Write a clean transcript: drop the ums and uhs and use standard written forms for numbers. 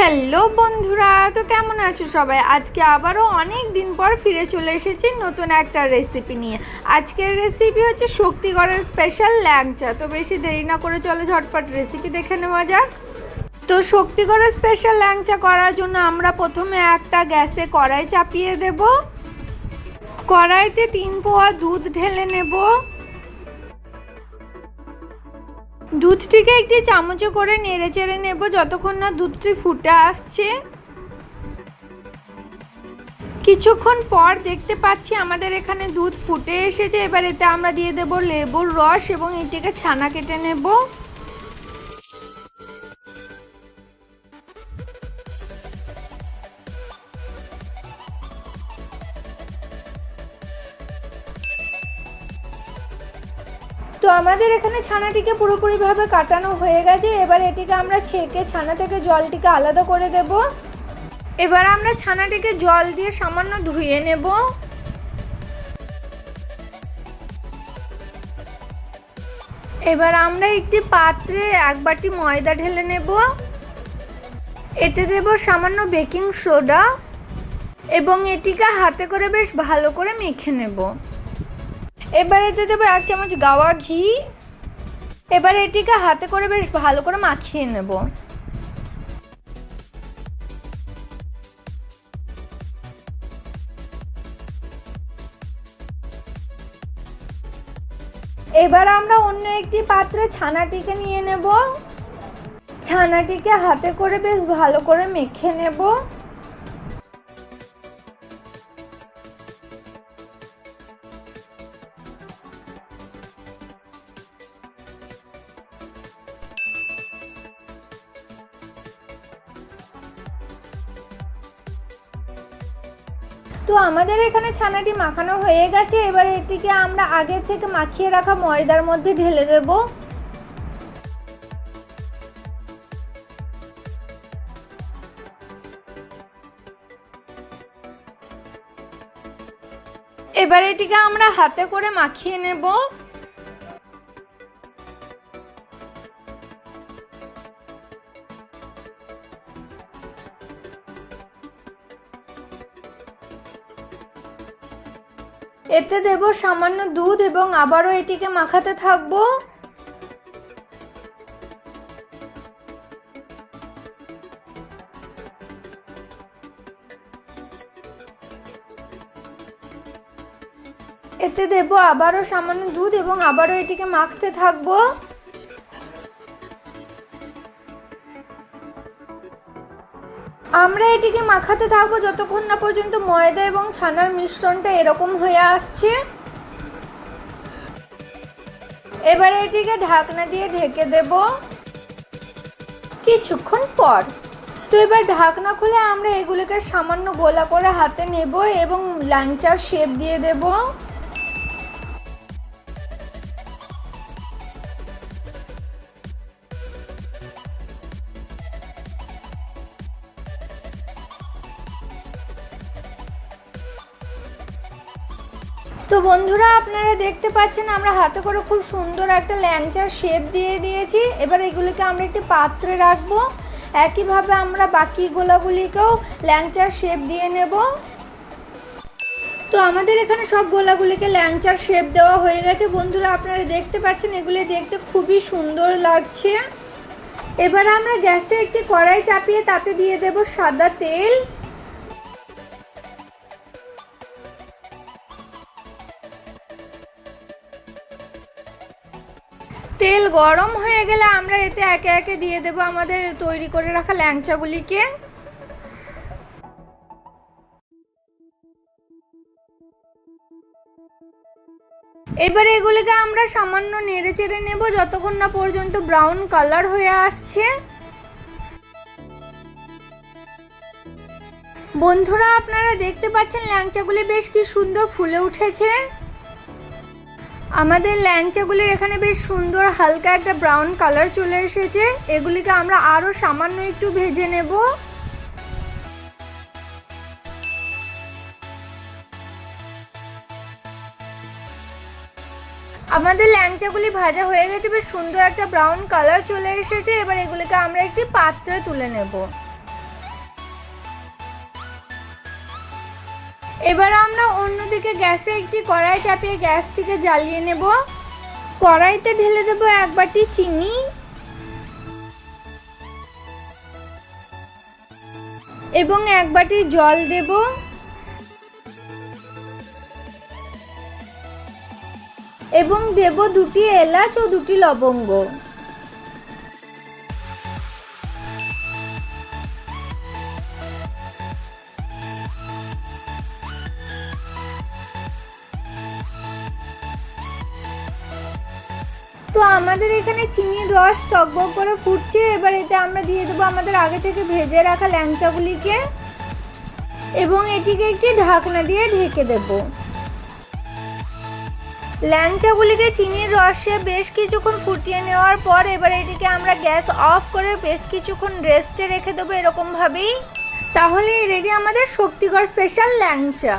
Hello বন্ধুরা, তো কেমন আছো সবাই? আজকে আবারও অনেক দিন পর ফিরে চলে এসেছি নতুন একটা রেসিপি নিয়ে। আজকের রেসিপি হচ্ছে শক্তিগড়ের স্পেশাল ল্যাংচা। তো বেশি দেরি না করে চলো ঝটপট রেসিপি দেখে নেওয়া যাক। তো শক্তিগড়ের স্পেশাল ল্যাংচা করার জন্য আমরা প্রথমে একটা গ্যাসে কড়াই চাপিয়ে দেব। কড়াইতে 3 পোয়া দুধ ঢেলে নেব। দুধটিকে একটি চামচে করে নেড়ে চেড়ে নেব যতক্ষণ না দুধটি ফুটে আসছে। কিছুক্ষণ পর দেখতে পাচ্ছি আমাদের এখানে দুধ ফুটে এসেছে। এবার এতে আমরা দিয়ে দেব লেবুর রস এবং এটিকে ছানা কেটে নেব। তো আমাদের এখানে ছানাটিকে পুরোপুরিভাবে কাটানো হয়ে গেছে। এবার এটিকে আমরা ছেঁকে ছানা থেকে জলটিকে আলাদা করে দেব। এবার আমরা ছানাটিকে জল দিয়ে সামান্য ধুয়ে নেব। এবার আমরা একটি পাত্রে 1 বাটি ময়দা ঢেলে নেব। এতে দেব সামান্য বেকিং সোডা এবং এটিকে হাতে করে বেশ ভালো করে মেখে নেব। এবার এতে দেব 1 চামচ গাওয়া ঘি। এবার এটিকে হাতে করে বেশ ভালো করে মাখিয়ে নেব। এবার আমরা অন্য একটি পাত্রে ছানাটিকে নিয়ে নেব। ছানাটিকে হাতে করে বেশ ভালো করে মেখে নেব। তো আমাদের এখানে ছানাটি মাখানো হয়ে গেছে। এবার এটিকে আমরা আগে থেকে মাখিয়ে রাখা ময়দার মধ্যে ঢেলে দেব। এবার এটিকে আমরা হাতে করে মাখিয়ে নেব। এতে দেব সামান্য দুধ এবং আবারও এটিকে মাখাতে থাকব। এতে দেব আবারও সামান্য দুধ এবং আবারও এটিকে মাখতে থাকব। আমরা এটিকে মাখাতে থাকবো যতক্ষণ না পর্যন্ত ময়দা এবং ছানার মিশ্রণটা এরকম হয়ে আসছে। এবার এটিকে ঢাকনা দিয়ে ঢেকে দেব কিছুক্ষণ পর। তো এবার ঢাকনা খুলে আমরা এগুলোকে সামান্য গোলা করে হাতে নেব এবং ল্যাংচার শেপ দিয়ে দেব। তো বন্ধুরা, আপনারা দেখতে পাচ্ছেন আমরা হাতে করে খুব সুন্দর একটা ল্যাংচার শেপ দিয়ে দিয়েছি। এবার এগুলিকে আমরা একটি পাত্রে রাখবো। একইভাবে আমরা বাকি গোলাগুলিকেও ল্যাংচার শেপ দিয়ে নেব। তো আমাদের এখানে সব গোলাগুলিকে ল্যাংচার শেপ দেওয়া হয়ে গেছে। বন্ধুরা, আপনারা দেখতে পাচ্ছেন এগুলি দেখতে খুবই সুন্দর লাগছে। এবার আমরা গ্যাসে একটি কড়াই চাপিয়ে তাতে দিয়ে দেব সাদা তেল। তেল গরম হয়ে গেলে আমরা এতে একে একে দিয়ে দেব আমাদের তৈরি করে রাখা ল্যাংচাগুলিকে। এবার এগুলিকে আমরা সামান্য নেড়ে চেড়ে নেব যতক্ষণ না পর্যন্ত ব্রাউন কালার হয়ে আসছে। বন্ধুরা, আপনারা দেখতে পাচ্ছেন ল্যাংচাগুলি বেশ কি সুন্দর ফুলে উঠেছে। আমাদের ল্যাংচাগুলির এখানে বেশ সুন্দর হালকা একটা ব্রাউন কালার চলে এসেছে। এগুলিকে আমরা আরও সামান্য একটু ভেজে নেব। আমাদের ল্যাংচাগুলি ভাজা হয়ে গেছে, বেশ সুন্দর একটা ব্রাউন কালার চলে এসেছে। এবার এগুলিকে আমরা একটি পাত্রে তুলে নেব। এবার আমরা অন্যদিকে গ্যাসে একটি কড়াই চাপিয়ে গ্যাসটিকে জ্বালিয়ে নেব। কড়াইতে ঢেলে দেবো 1 বাটি চিনি এবং 1 বাটি জল দেব। এবং দেব 2টি এলাচ ও 2টি লবঙ্গ। তো আমাদের এখানে চিনির রস টকবক করে ফুটছে। এবার এটা আমরা দিয়ে দেবো আমাদের আগে থেকে ভেজে রাখা ল্যাংচাগুলিকে এবং এটিকে একটি ঢাকনা দিয়ে ঢেকে দেব। ল্যাংচাগুলিকে চিনির রসে বেশ কিছুক্ষণ ফুটিয়ে নেওয়ার পর এবার এটিকে আমরা গ্যাস অফ করে বেশ কিছুক্ষণ রেস্টে রেখে দেবো এরকমভাবেই। তাহলেই রেডি আমাদের শক্তিগড় স্পেশাল ল্যাংচা।